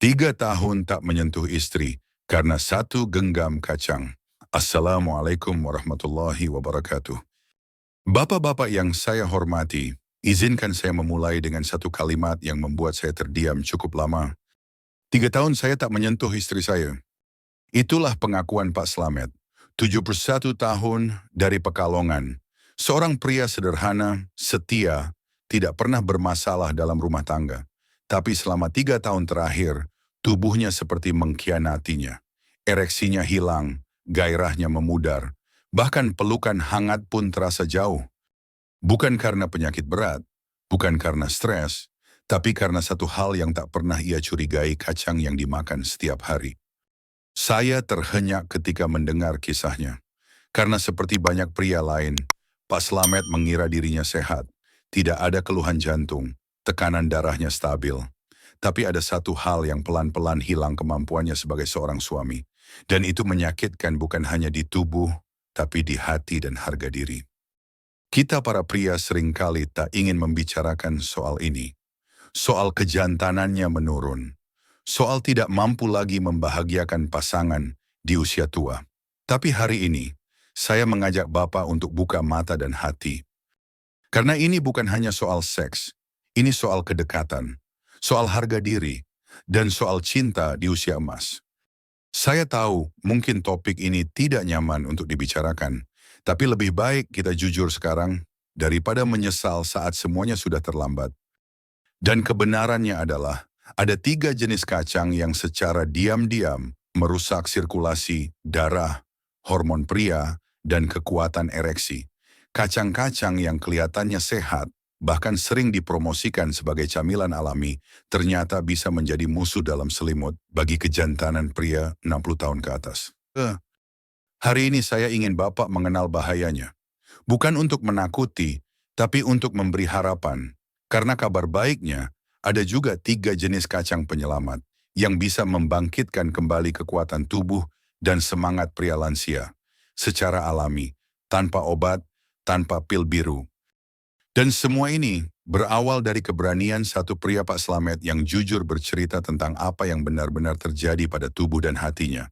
3 tahun tak menyentuh istri karena satu genggam kacang. Assalamualaikum warahmatullahi wabarakatuh. Bapak-bapak yang saya hormati, izinkan saya memulai dengan satu kalimat yang membuat saya terdiam cukup lama. 3 tahun saya tak menyentuh istri saya. Itulah pengakuan Pak Slamet, 71 tahun dari Pekalongan. Seorang pria sederhana, setia, tidak pernah bermasalah dalam rumah tangga. Tapi selama 3 tahun terakhir, tubuhnya seperti mengkhianatinya. Ereksinya hilang, gairahnya memudar, bahkan pelukan hangat pun terasa jauh. Bukan karena penyakit berat, bukan karena stres, tapi karena satu hal yang tak pernah ia curigai, kacang yang dimakan setiap hari. Saya terhenyak ketika mendengar kisahnya. Karena seperti banyak pria lain, Pak Slamet mengira dirinya sehat. Tidak ada keluhan jantung, tekanan darahnya stabil. Tapi ada satu hal yang pelan-pelan hilang kemampuannya sebagai seorang suami. Dan itu menyakitkan bukan hanya di tubuh, tapi di hati dan harga diri. Kita para pria seringkali tak ingin membicarakan soal ini. Soal kejantanannya menurun. Soal tidak mampu lagi membahagiakan pasangan di usia tua. Tapi hari ini, saya mengajak Bapak untuk buka mata dan hati. Karena ini bukan hanya soal seks, ini soal kedekatan, soal harga diri, dan soal cinta di usia emas. Saya tahu mungkin topik ini tidak nyaman untuk dibicarakan, tapi lebih baik kita jujur sekarang daripada menyesal saat semuanya sudah terlambat. Dan kebenarannya adalah, ada 3 jenis kacang yang secara diam-diam merusak sirkulasi, darah, hormon pria, dan kekuatan ereksi. Kacang-kacang yang kelihatannya sehat, bahkan sering dipromosikan sebagai camilan alami, ternyata bisa menjadi musuh dalam selimut bagi kejantanan pria 60 tahun ke atas. Hari ini saya ingin Bapak mengenal bahayanya. Bukan untuk menakuti, tapi untuk memberi harapan. Karena kabar baiknya, ada juga 3 jenis kacang penyelamat yang bisa membangkitkan kembali kekuatan tubuh dan semangat pria lansia secara alami, tanpa obat, tanpa pil biru. Dan semua ini berawal dari keberanian satu pria, Pak Slamet, yang jujur bercerita tentang apa yang benar-benar terjadi pada tubuh dan hatinya.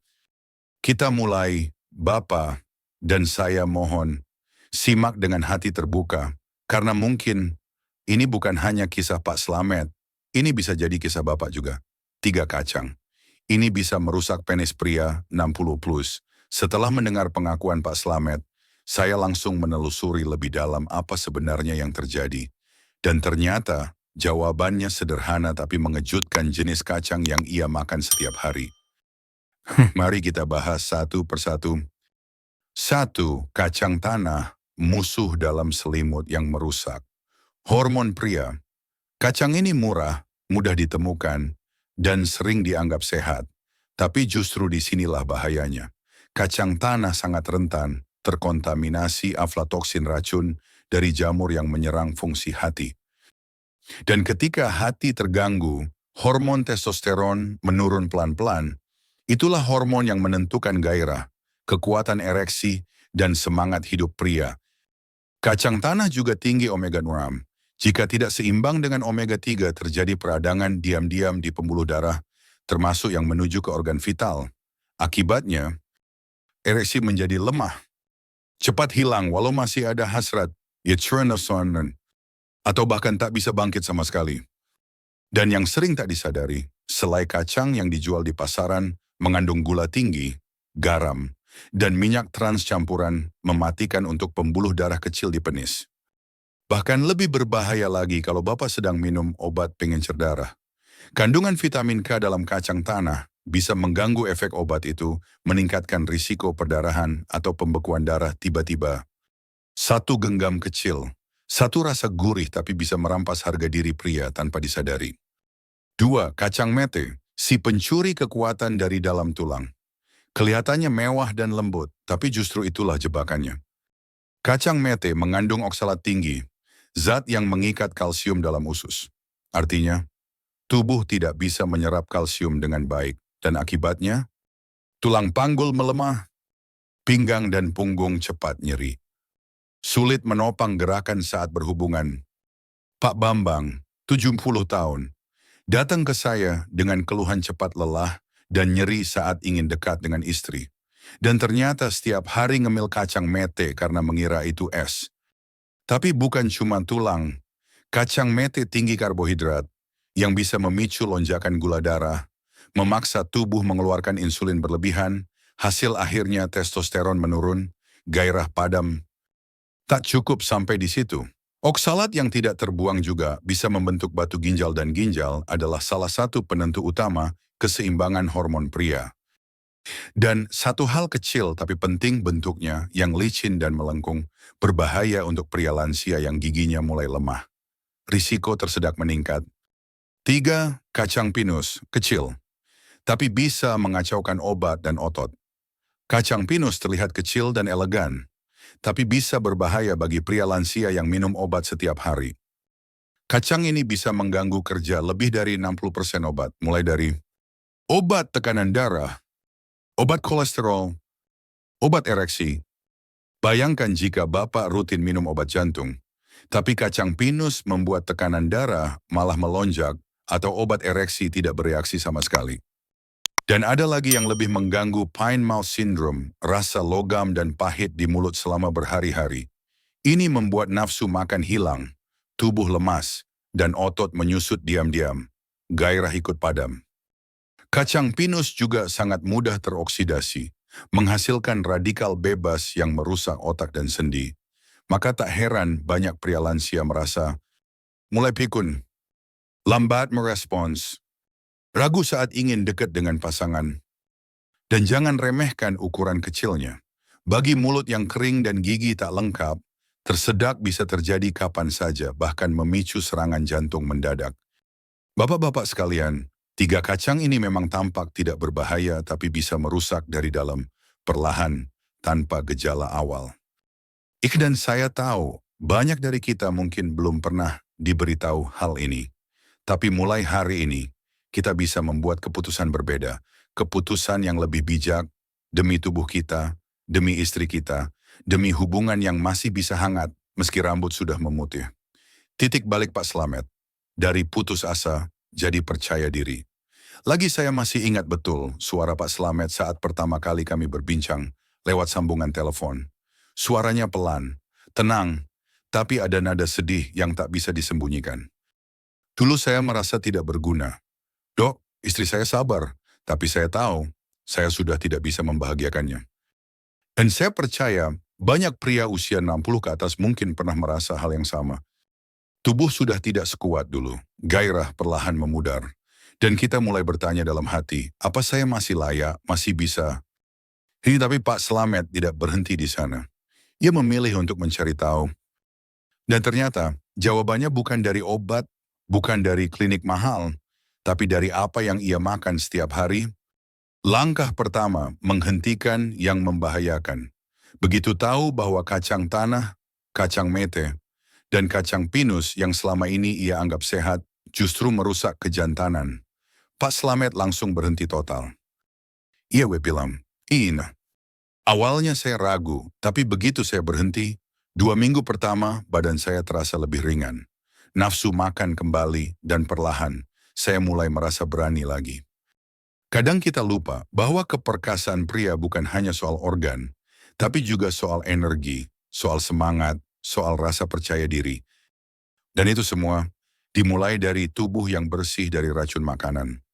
Kita mulai, Bapak dan saya mohon, simak dengan hati terbuka, karena mungkin ini bukan hanya kisah Pak Slamet, ini bisa jadi kisah Bapak juga. 3 kacang. Ini bisa merusak penis pria 60 plus. Setelah mendengar pengakuan Pak Slamet, saya langsung menelusuri lebih dalam apa sebenarnya yang terjadi. Dan ternyata jawabannya sederhana tapi mengejutkan, jenis kacang yang ia makan setiap hari. Mari kita bahas satu persatu. 1. Kacang tanah, musuh dalam selimut yang merusak. Hormon pria. Kacang ini murah, mudah ditemukan, dan sering dianggap sehat. Tapi justru disinilah bahayanya. Kacang tanah sangat rentan terkontaminasi aflatoksin, racun dari jamur yang menyerang fungsi hati. Dan ketika hati terganggu, hormon testosteron menurun pelan-pelan. Itulah hormon yang menentukan gairah, kekuatan ereksi, dan semangat hidup pria. Kacang tanah juga tinggi omega-6. Jika tidak seimbang dengan omega-3, terjadi peradangan diam-diam di pembuluh darah, termasuk yang menuju ke organ vital. Akibatnya, ereksi menjadi lemah, cepat hilang walau masih ada hasrat, atau bahkan tak bisa bangkit sama sekali. Dan yang sering tak disadari, selai kacang yang dijual di pasaran mengandung gula tinggi, garam, dan minyak trans campuran mematikan untuk pembuluh darah kecil di penis. Bahkan lebih berbahaya lagi kalau Bapak sedang minum obat pengencer darah. Kandungan vitamin K dalam kacang tanah bisa mengganggu efek obat itu, meningkatkan risiko perdarahan atau pembekuan darah tiba-tiba. 1 genggam kecil, 1 rasa gurih tapi bisa merampas harga diri pria tanpa disadari. 2. Kacang mete, si pencuri kekuatan dari dalam tulang. Kelihatannya mewah dan lembut, tapi justru itulah jebakannya. Kacang mete mengandung oksalat tinggi, zat yang mengikat kalsium dalam usus. Artinya, tubuh tidak bisa menyerap kalsium dengan baik, dan akibatnya, tulang panggul melemah, pinggang dan punggung cepat nyeri. Sulit menopang gerakan saat berhubungan. Pak Bambang, 70 tahun. Datang ke saya dengan keluhan cepat lelah dan nyeri saat ingin dekat dengan istri. Dan ternyata setiap hari ngemil kacang mete karena mengira itu es. Tapi bukan cuma tulang. Kacang mete tinggi karbohidrat yang bisa memicu lonjakan gula darah, memaksa tubuh mengeluarkan insulin berlebihan, hasil akhirnya testosteron menurun, gairah padam. Tak cukup sampai di situ. Oksalat yang tidak terbuang juga bisa membentuk batu ginjal dan ginjal adalah salah satu penentu utama keseimbangan hormon pria. Dan satu hal kecil tapi penting bentuknya yang licin dan melengkung, berbahaya untuk pria lansia yang giginya mulai lemah. Risiko tersedak meningkat. 3. Kacang pinus, kecil, tapi bisa mengacaukan obat dan otot. Kacang pinus terlihat kecil dan elegan, tapi bisa berbahaya bagi pria lansia yang minum obat setiap hari. Kacang ini bisa mengganggu kerja lebih dari 60% obat, mulai dari obat tekanan darah, obat kolesterol, obat ereksi. Bayangkan jika Bapak rutin minum obat jantung, tapi kacang pinus membuat tekanan darah malah melonjak atau obat ereksi tidak bereaksi sama sekali. Dan ada lagi yang lebih mengganggu, pine mouth syndrome, rasa logam dan pahit di mulut selama berhari-hari. Ini membuat nafsu makan hilang, tubuh lemas, dan otot menyusut diam-diam. Gairah ikut padam. Kacang pinus juga sangat mudah teroksidasi, menghasilkan radikal bebas yang merusak otak dan sendi. Maka tak heran banyak pria lansia merasa mulai pikun, lambat merespons, ragu saat ingin dekat dengan pasangan. Dan jangan remehkan ukuran kecilnya. Bagi mulut yang kering dan gigi tak lengkap, tersedak bisa terjadi kapan saja, bahkan memicu serangan jantung mendadak. Bapak-bapak sekalian, 3 kacang ini memang tampak tidak berbahaya tapi bisa merusak dari dalam, perlahan, tanpa gejala awal. Dan saya tahu, banyak dari kita mungkin belum pernah diberitahu hal ini. Tapi mulai hari ini, kita bisa membuat keputusan berbeda. Keputusan yang lebih bijak, demi tubuh kita, demi istri kita, demi hubungan yang masih bisa hangat meski rambut sudah memutih. Titik balik Pak Slamet. Dari putus asa, jadi percaya diri. Lagi saya masih ingat betul suara Pak Slamet saat pertama kali kami berbincang lewat sambungan telepon. Suaranya pelan, tenang, tapi ada nada sedih yang tak bisa disembunyikan. Dulu saya merasa tidak berguna. Dok, istri saya sabar, tapi saya tahu saya sudah tidak bisa membahagiakannya. Dan saya percaya banyak pria usia 60 ke atas mungkin pernah merasa hal yang sama. Tubuh sudah tidak sekuat dulu, gairah perlahan memudar. Dan kita mulai bertanya dalam hati, apa saya masih layak, masih bisa? Tapi Pak Slamet tidak berhenti di sana. Ia memilih untuk mencari tahu. Dan ternyata jawabannya bukan dari obat, bukan dari klinik mahal, tapi dari apa yang ia makan setiap hari. Langkah pertama, menghentikan yang membahayakan. Begitu tahu bahwa kacang tanah, kacang mete, dan kacang pinus yang selama ini ia anggap sehat, justru merusak kejantanan. Pak Slamet langsung berhenti total. Ia bilang, "Ina." Awalnya saya ragu, tapi begitu saya berhenti, 2 minggu pertama badan saya terasa lebih ringan. Nafsu makan kembali dan perlahan, saya mulai merasa berani lagi. Kadang kita lupa bahwa keperkasaan pria bukan hanya soal organ, tapi juga soal energi, soal semangat, soal rasa percaya diri. Dan itu semua dimulai dari tubuh yang bersih dari racun makanan.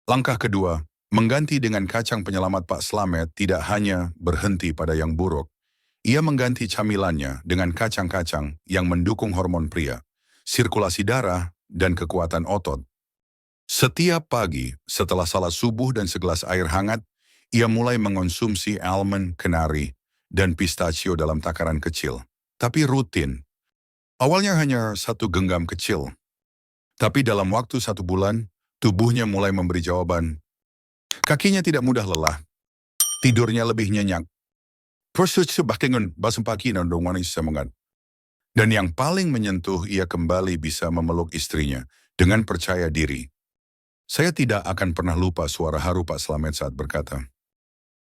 Langkah kedua, mengganti dengan kacang penyelamat Pak Slamet tidak hanya berhenti pada yang buruk. Ia mengganti camilannya dengan kacang-kacang yang mendukung hormon pria, sirkulasi darah, dan kekuatan otot. Setiap pagi, setelah salat subuh dan segelas air hangat, ia mulai mengonsumsi almond, kenari, dan pistachio dalam takaran kecil. Tapi rutin. Awalnya hanya 1 genggam kecil. Tapi dalam waktu 1 bulan, tubuhnya mulai memberi jawaban. Kakinya tidak mudah lelah. Tidurnya lebih nyenyak. Dan yang paling menyentuh, ia kembali bisa memeluk istrinya dengan percaya diri. Saya tidak akan pernah lupa suara haru Pak Slamet saat berkata,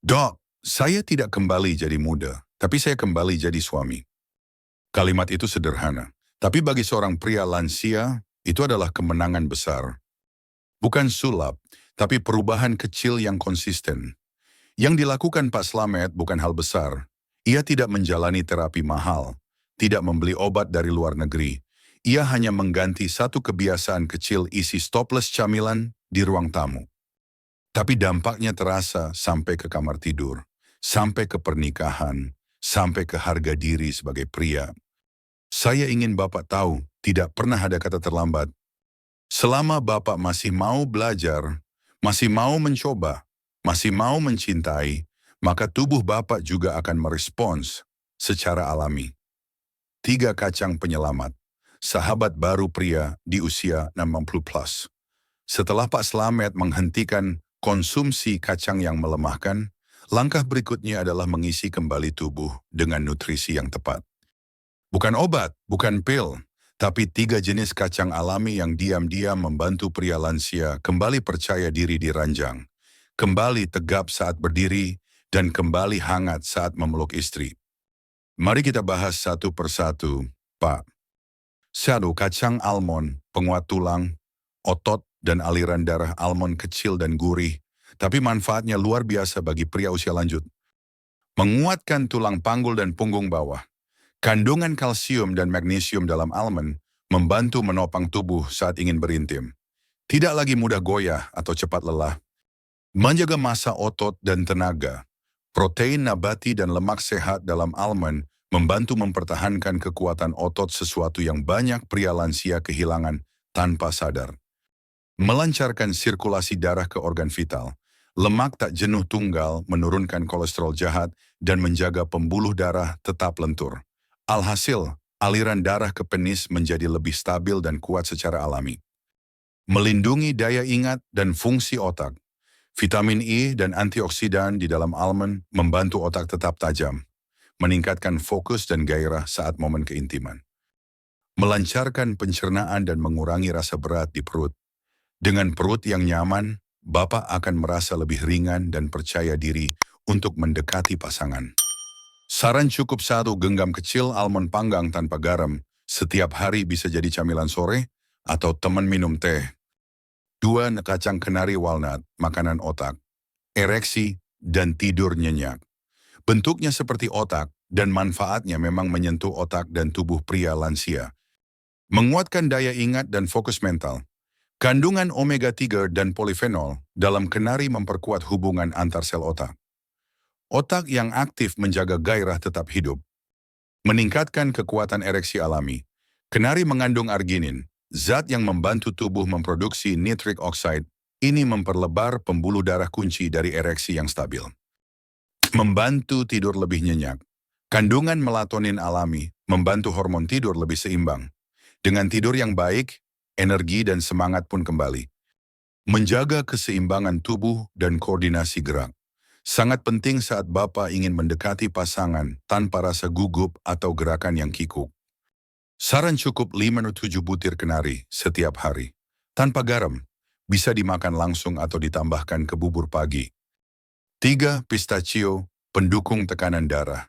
"Dok, saya tidak kembali jadi muda, tapi saya kembali jadi suami." Kalimat itu sederhana, tapi bagi seorang pria lansia, itu adalah kemenangan besar. Bukan sulap, tapi perubahan kecil yang konsisten. Yang dilakukan Pak Slamet bukan hal besar. Ia tidak menjalani terapi mahal, tidak membeli obat dari luar negeri. Ia hanya mengganti satu kebiasaan kecil isi stopless camilan di ruang tamu. Tapi dampaknya terasa sampai ke kamar tidur, sampai ke pernikahan, sampai ke harga diri sebagai pria. Saya ingin Bapak tahu, tidak pernah ada kata terlambat. Selama Bapak masih mau belajar, masih mau mencoba, masih mau mencintai, maka tubuh Bapak juga akan merespons secara alami. 3 kacang penyelamat, sahabat baru pria di usia 60 plus. Setelah Pak Slamet menghentikan konsumsi kacang yang melemahkan, langkah berikutnya adalah mengisi kembali tubuh dengan nutrisi yang tepat. Bukan obat, bukan pil, tapi 3 jenis kacang alami yang diam-diam membantu pria lansia kembali percaya diri di ranjang, kembali tegap saat berdiri, dan kembali hangat saat memeluk istri. Mari kita bahas satu persatu, Pak. 1. Kacang almond, penguat tulang, otot, dan aliran darah almond kecil dan gurih, tapi manfaatnya luar biasa bagi pria usia lanjut. Menguatkan tulang panggul dan punggung bawah. Kandungan kalsium dan magnesium dalam almond membantu menopang tubuh saat ingin berintim. Tidak lagi mudah goyah atau cepat lelah. Menjaga massa otot dan tenaga. Protein nabati dan lemak sehat dalam almond membantu mempertahankan kekuatan otot, sesuatu yang banyak pria lansia kehilangan tanpa sadar. Melancarkan sirkulasi darah ke organ vital. Lemak tak jenuh tunggal menurunkan kolesterol jahat dan menjaga pembuluh darah tetap lentur. Alhasil, aliran darah ke penis menjadi lebih stabil dan kuat secara alami. Melindungi daya ingat dan fungsi otak. Vitamin E dan antioksidan di dalam almond membantu otak tetap tajam, meningkatkan fokus dan gairah saat momen keintiman. Melancarkan pencernaan dan mengurangi rasa berat di perut. Dengan perut yang nyaman, Bapak akan merasa lebih ringan dan percaya diri untuk mendekati pasangan. Saran cukup 1 genggam kecil almond panggang tanpa garam. Setiap hari bisa jadi camilan sore atau teman minum teh. 2. Kacang kenari walnut, makanan otak, ereksi, dan tidur nyenyak. Bentuknya seperti otak dan manfaatnya memang menyentuh otak dan tubuh pria lansia. Menguatkan daya ingat dan fokus mental. Kandungan omega-3 dan polifenol dalam kenari memperkuat hubungan antar sel otak. Otak yang aktif menjaga gairah tetap hidup. Meningkatkan kekuatan ereksi alami. Kenari mengandung arginin, zat yang membantu tubuh memproduksi nitric oxide. Ini memperlebar pembuluh darah kunci dari ereksi yang stabil. Membantu tidur lebih nyenyak. Kandungan melatonin alami membantu hormon tidur lebih seimbang. Dengan tidur yang baik, energi dan semangat pun kembali. Menjaga keseimbangan tubuh dan koordinasi gerak. Sangat penting saat Bapak ingin mendekati pasangan tanpa rasa gugup atau gerakan yang kikuk. Saran cukup 5-7 butir kenari setiap hari. Tanpa garam, bisa dimakan langsung atau ditambahkan ke bubur pagi. 3. Pistachio, pendukung tekanan darah.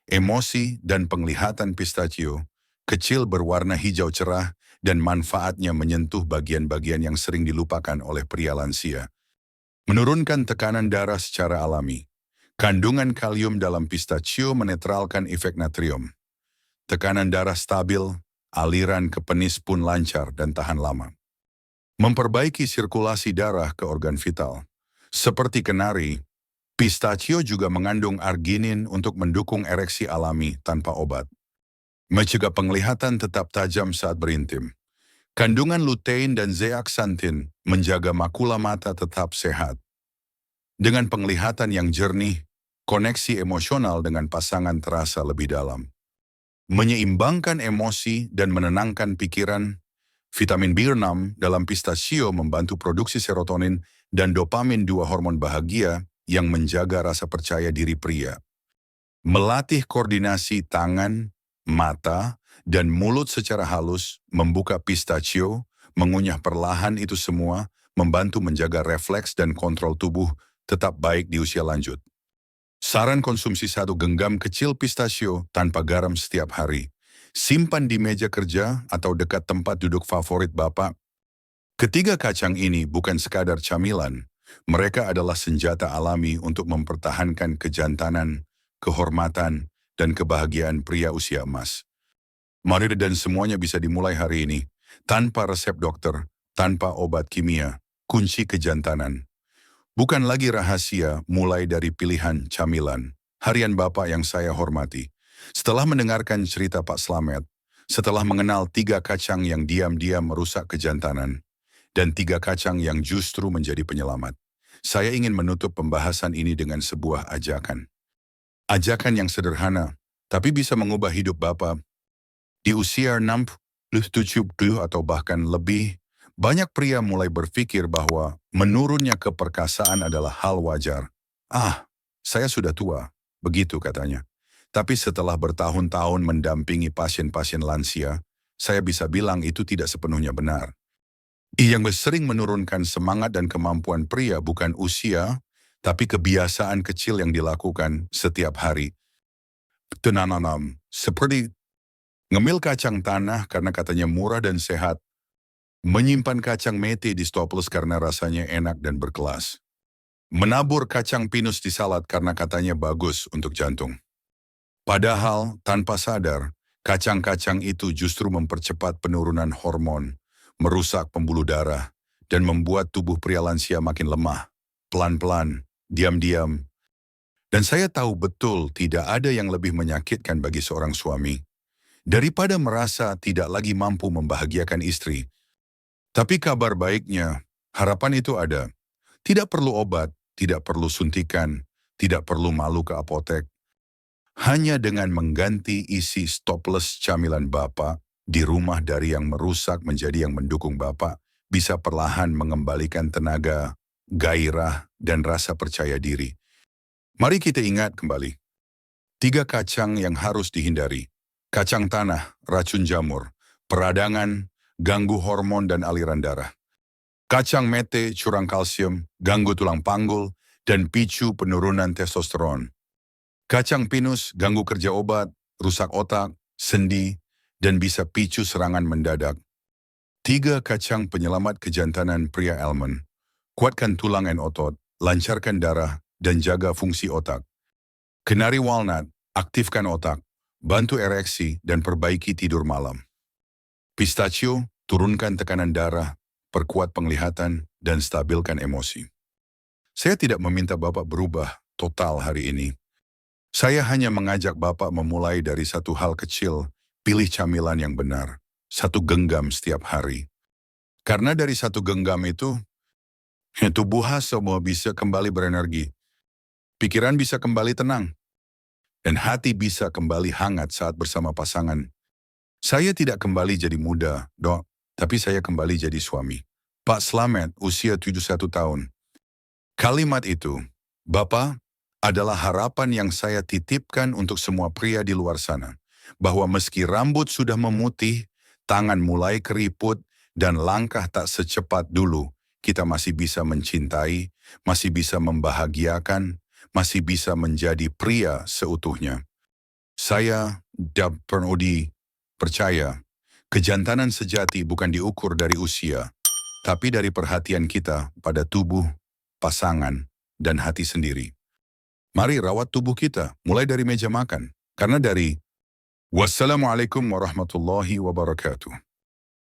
Emosi dan penglihatan pistachio, kecil berwarna hijau cerah dan manfaatnya menyentuh bagian-bagian yang sering dilupakan oleh pria lansia. Menurunkan tekanan darah secara alami. Kandungan kalium dalam pistachio menetralkan efek natrium. Tekanan darah stabil, aliran ke penis pun lancar dan tahan lama. Memperbaiki sirkulasi darah ke organ vital. Seperti kenari, pistachio juga mengandung arginin untuk mendukung ereksi alami tanpa obat. Mencegah penglihatan tetap tajam saat berintim. Kandungan lutein dan zeaxanthin menjaga makula mata tetap sehat. Dengan penglihatan yang jernih, koneksi emosional dengan pasangan terasa lebih dalam. Menyeimbangkan emosi dan menenangkan pikiran, vitamin B6 dalam pistachio membantu produksi serotonin dan dopamin, 2 hormon bahagia yang menjaga rasa percaya diri pria. Melatih koordinasi tangan, mata, dan mulut secara halus, membuka pistachio, mengunyah perlahan, itu semua membantu menjaga refleks dan kontrol tubuh tetap baik di usia lanjut. Saran konsumsi 1 genggam kecil pistachio tanpa garam setiap hari. Simpan di meja kerja atau dekat tempat duduk favorit Bapak. Ketiga kacang ini bukan sekadar camilan, mereka adalah senjata alami untuk mempertahankan kejantanan, kehormatan, dan kebahagiaan pria usia emas. Mari dan semuanya bisa dimulai hari ini, tanpa resep dokter, tanpa obat kimia, kunci kejantanan. Bukan lagi rahasia mulai dari pilihan camilan. Harian Bapak yang saya hormati. Setelah mendengarkan cerita Pak Slamet, setelah mengenal tiga kacang yang diam-diam merusak kejantanan, dan tiga kacang yang justru menjadi penyelamat, saya ingin menutup pembahasan ini dengan sebuah ajakan. Ajakan yang sederhana, tapi bisa mengubah hidup Bapak. Di usia 60, 70 atau bahkan lebih, banyak pria mulai berpikir bahwa menurunnya keperkasaan adalah hal wajar. Ah, saya sudah tua, begitu katanya. Tapi setelah bertahun-tahun mendampingi pasien-pasien lansia, saya bisa bilang itu tidak sepenuhnya benar. Yang sering menurunkan semangat dan kemampuan pria bukan usia, tapi kebiasaan kecil yang dilakukan setiap hari. Tenanam, seperti ngemil kacang tanah karena katanya murah dan sehat, menyimpan kacang mete di stoples karena rasanya enak dan berkelas. Menabur kacang pinus di salad karena katanya bagus untuk jantung. Padahal, tanpa sadar, kacang-kacang itu justru mempercepat penurunan hormon, merusak pembuluh darah, dan membuat tubuh pria lansia makin lemah, pelan-pelan, diam-diam. Dan saya tahu betul tidak ada yang lebih menyakitkan bagi seorang suami daripada merasa tidak lagi mampu membahagiakan istri. Tapi kabar baiknya, harapan itu ada. Tidak perlu obat, tidak perlu suntikan, tidak perlu malu ke apotek. Hanya dengan mengganti isi stoples camilan Bapak di rumah dari yang merusak menjadi yang mendukung Bapak, bisa perlahan mengembalikan tenaga, gairah, dan rasa percaya diri. Mari kita ingat kembali. Tiga kacang yang harus dihindari. Kacang tanah, racun jamur, peradangan, ganggu hormon dan aliran darah. Kacang mete, curang kalsium, ganggu tulang panggul, dan picu penurunan testosteron. Kacang pinus, ganggu kerja obat, rusak otak, sendi, dan bisa picu serangan mendadak. Tiga kacang penyelamat kejantanan pria Elman. Kuatkan tulang dan otot, lancarkan darah, dan jaga fungsi otak. Kenari walnut, aktifkan otak, bantu ereksi, dan perbaiki tidur malam. Pistachio, turunkan tekanan darah, perkuat penglihatan, dan stabilkan emosi. Saya tidak meminta Bapak berubah total hari ini. Saya hanya mengajak Bapak memulai dari satu hal kecil, pilih camilan yang benar, satu genggam setiap hari. Karena dari satu genggam itu, tubuh semua bisa kembali berenergi, pikiran bisa kembali tenang, dan hati bisa kembali hangat saat bersama pasangan. Saya tidak kembali jadi muda, Dok, tapi saya kembali jadi suami. Pak Slamet, usia 71 tahun. Kalimat itu, Bapak, adalah harapan yang saya titipkan untuk semua pria di luar sana. Bahwa meski rambut sudah memutih, tangan mulai keriput, dan langkah tak secepat dulu, kita masih bisa mencintai, masih bisa membahagiakan, masih bisa menjadi pria seutuhnya. Saya, Dab Pernodi, percaya, kejantanan sejati bukan diukur dari usia, tapi dari perhatian kita pada tubuh, pasangan, dan hati sendiri. Mari rawat tubuh kita, mulai dari meja makan. Karena dari Wassalamualaikum warahmatullahi wabarakatuh.